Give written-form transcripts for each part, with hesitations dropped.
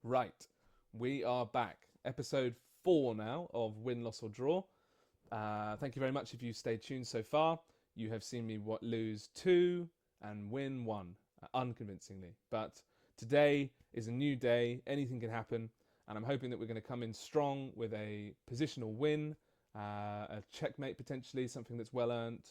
Right, we are back. Episode 4 now of Win, Loss or Draw. Thank you very much if you stayed tuned so far. You have seen me lose 2 and win 1, unconvincingly. But today is a new day, anything can happen, and I'm hoping that we're going to come in strong with a positional win, a checkmate potentially, something that's well earned.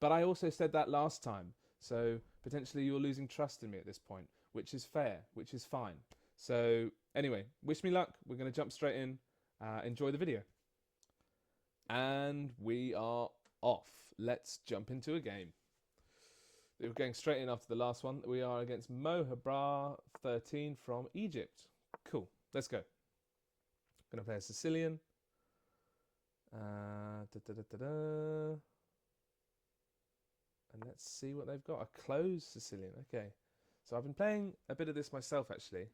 But I also said that last time, so potentially you're losing trust in me at this point, which is fair, which is fine. So anyway, wish me luck. We're going to jump straight in. Enjoy the video. And we are off. Let's jump into a game. We're going straight in after the last one. We are against Mohabra 13 from Egypt. Cool. Let's go. Going to play a Sicilian. And let's see what they've got. A closed Sicilian. Okay. So I've been playing a bit of this myself, actually.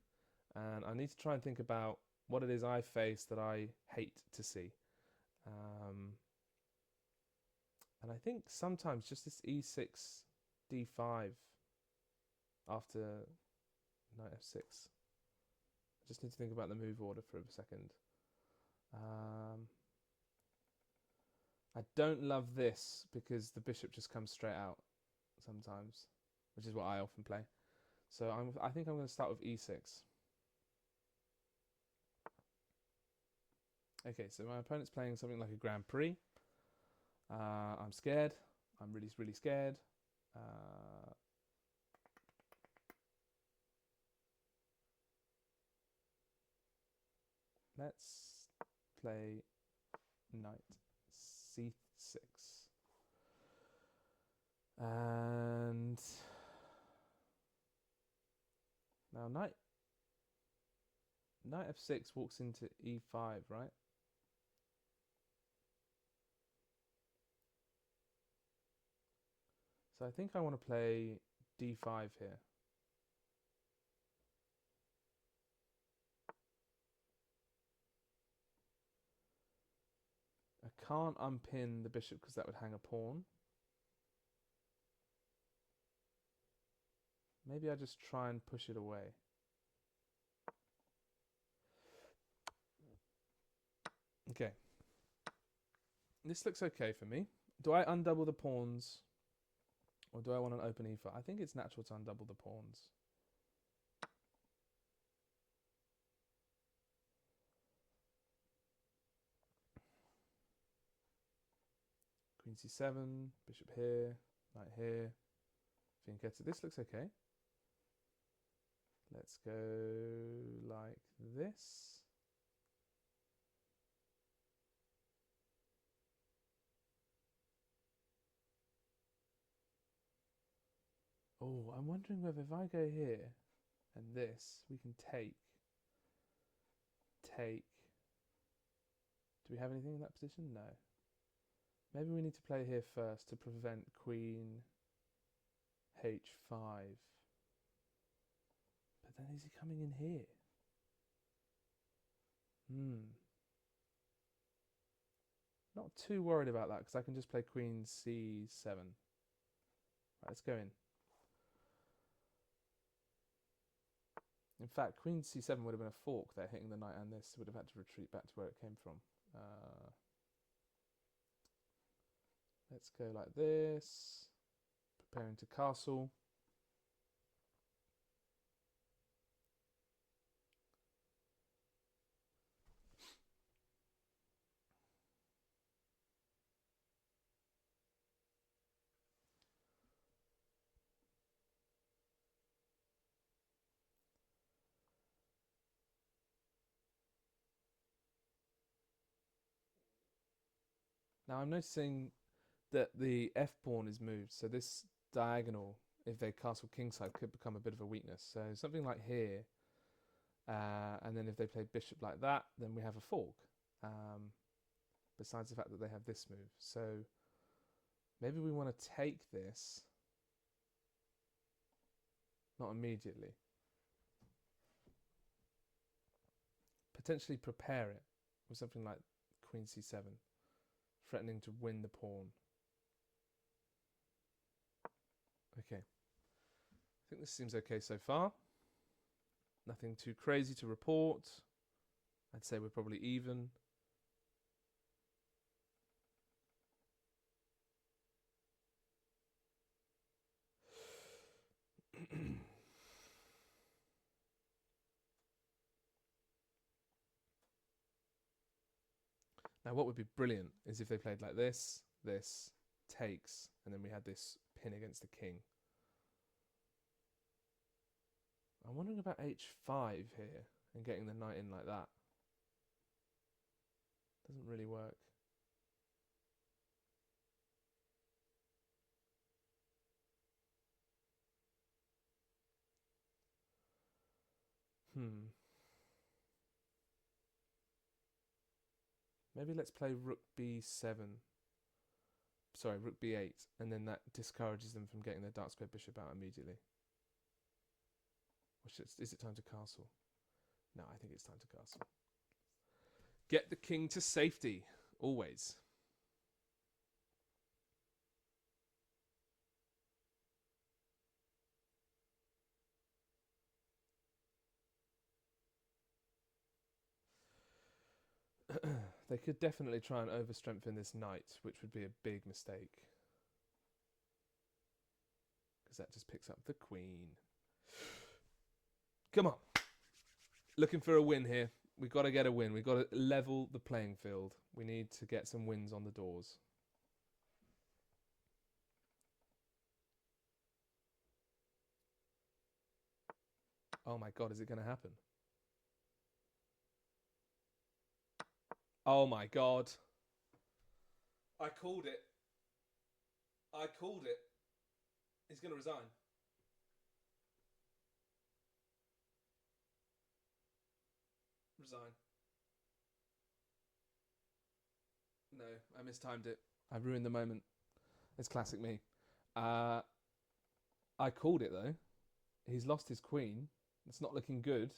And I need to try and think about what it is I face that I hate to see. And I think sometimes just this e6, d5 after knight f6. I just need to think about the move order for a second. I don't love this because the bishop just comes straight out sometimes, which is what I often play. So I think I'm going to start with e6. Okay, so my opponent's playing something like a Grand Prix. I'm scared. I'm really, really scared. Let's play knight c6. And now knight f6 walks into e5, right? So I think I want to play d5 here. I can't unpin the bishop because that would hang a pawn. Maybe I just try and push it away. Okay. This looks okay for me. Do I undouble the pawns? Or do I want an open e5? I think it's natural to undouble the pawns. Queen c7, bishop here, knight here, fianchetto. This looks okay. Let's go like this. Oh, I'm wondering whether if I go here and this, we can take. Do we have anything in that position? No. Maybe we need to play here first to prevent queen h5. But then is he coming in here? Not too worried about that because I can just play queen c7. Right, let's go in. In fact, queen c7 would have been a fork there, hitting the knight, and this would have had to retreat back to where it came from. Let's go like this. Preparing to castle. Now I'm noticing that the f-pawn is moved, so this diagonal, if they castle kingside, could become a bit of a weakness. So something like here, and then if they play bishop like that, then we have a fork. Besides the fact that they have this move. So maybe we want to take this, not immediately. Potentially prepare it with something like queen c7, threatening to win the pawn. Okay. I think this seems okay so far. Nothing too crazy to report. I'd say we're probably even. Now, what would be brilliant is if they played like this, takes, and then we had this pin against the king. I'm wondering about h5 here and getting the knight in like that. Doesn't really work. Maybe let's play rook b7. Sorry, rook b8, and then that discourages them from getting their dark square bishop out immediately. Is it time to castle? No, I think it's time to castle. Get the king to safety, always. They could definitely try and overstrengthen this knight, which would be a big mistake. Because that just picks up the queen. Come on. Looking for a win here. We've got to get a win. We've got to level the playing field. We need to get some wins on the doors. Oh my god, is it going to happen? Oh my god. I called it. I called it. He's going to resign. Resign. No, I mistimed it. I ruined the moment. It's classic me. I called it though. He's lost his queen. It's not looking good.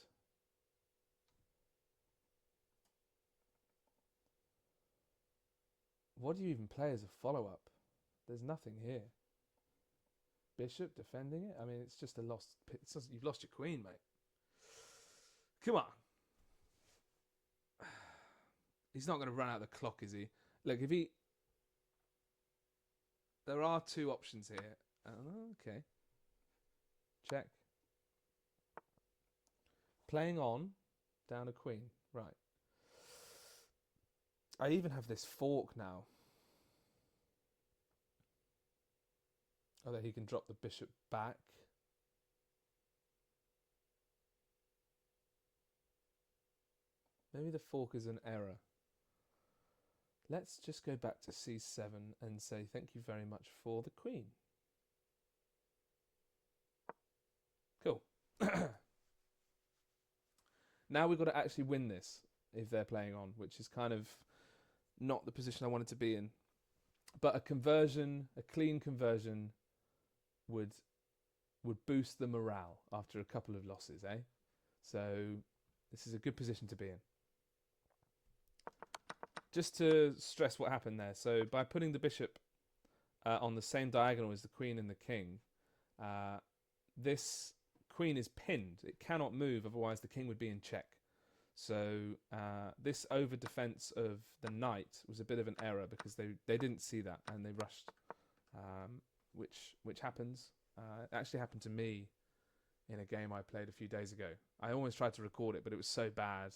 What do you even play as a follow-up? There's nothing here. Bishop defending it? I mean, it's just a lost... You've lost your queen, mate. Come on. He's not going to run out the clock, is he? Look, if he... There are two options here. Okay. Check. Playing on. Down a queen. Right. I even have this fork now. Although he can drop the bishop back. Maybe the fork is an error. Let's just go back to c7 and say thank you very much for the queen. Cool. Now we've got to actually win this if they're playing on, which is kind of not the position I wanted to be in. But a conversion, a clean conversion, would boost the morale after a couple of losses, eh? So this is a good position to be in. Just to stress what happened there. So by putting the bishop on the same diagonal as the queen and the king, this queen is pinned. It cannot move, otherwise the king would be in check. So this over defense of the knight was a bit of an error because they didn't see that and they rushed, which happens. It actually happened to me in a game I played a few days ago. I almost tried to record it, but it was so bad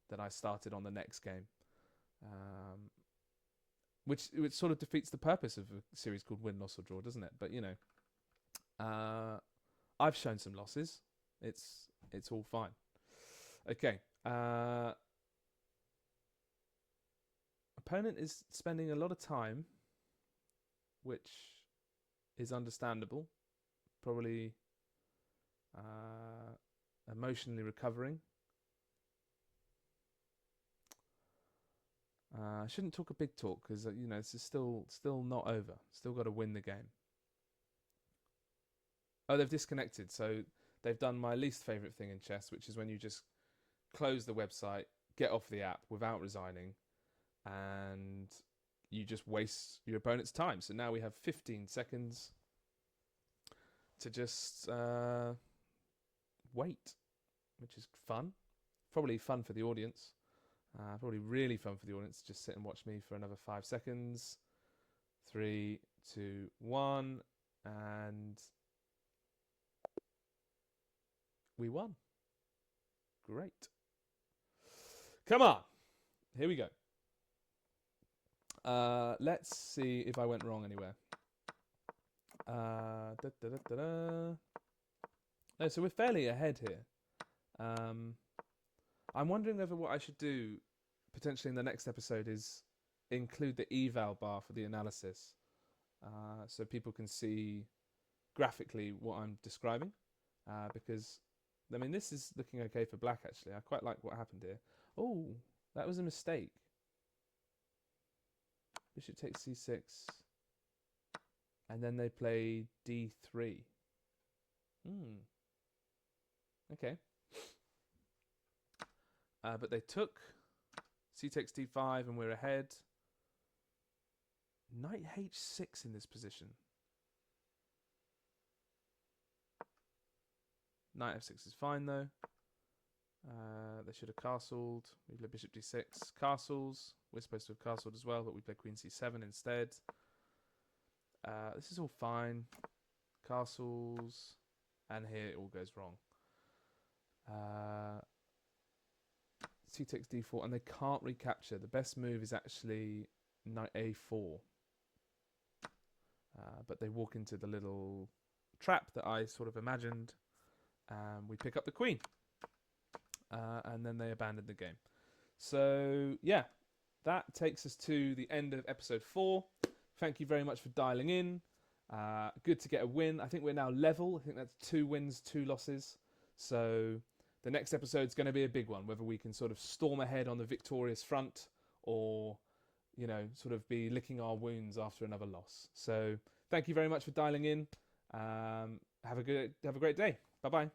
that I started on the next game, which sort of defeats the purpose of a series called Win, Loss or Draw, doesn't it? But you know, I've shown some losses. It's all fine. Okay. Opponent is spending a lot of time, which is understandable. Probably emotionally recovering. I shouldn't talk a big talk because you know this is still not over. Still got to win the game. Oh, they've disconnected. So they've done my least favourite thing in chess, which is when you just close the website, get off the app without resigning, and you just waste your opponent's time. So now we have 15 seconds to just wait. which is fun. Probably fun for the audience. Probably really fun for the audience. Just sit and watch me for another 5 seconds. 3, 2, 1, and we won. Great. Come on. Here we go. Let's see if I went wrong anywhere. No, so we're fairly ahead here. I'm wondering whether what I should do potentially in the next episode is include the eval bar for the analysis, so people can see graphically what I'm describing, because I mean this is looking okay for black actually. I quite like what happened here. Oh, that was a mistake. Bishop takes c6, and then they play d3. Okay. But they took c takes d5 and we're ahead. Knight h6 in this position. Knight f6 is fine though. They should have castled. We play bishop d6. Castles. We're supposed to have castled as well, but we play queen c7 instead. This is all fine. Castles. And here it all goes wrong. C takes d4, and they can't recapture. The best move is actually knight a4. But they walk into the little trap that I sort of imagined. We pick up the queen. And then they abandon the game. So, yeah, that takes us to the end of episode 4. Thank you very much for dialing in. Good to get a win. I think we're now level. I think that's 2 wins, 2 losses. So the next episode is going to be a big one, whether we can sort of storm ahead on the victorious front or, you know, sort of be licking our wounds after another loss. So thank you very much for dialing in. Have a great day. Bye-bye.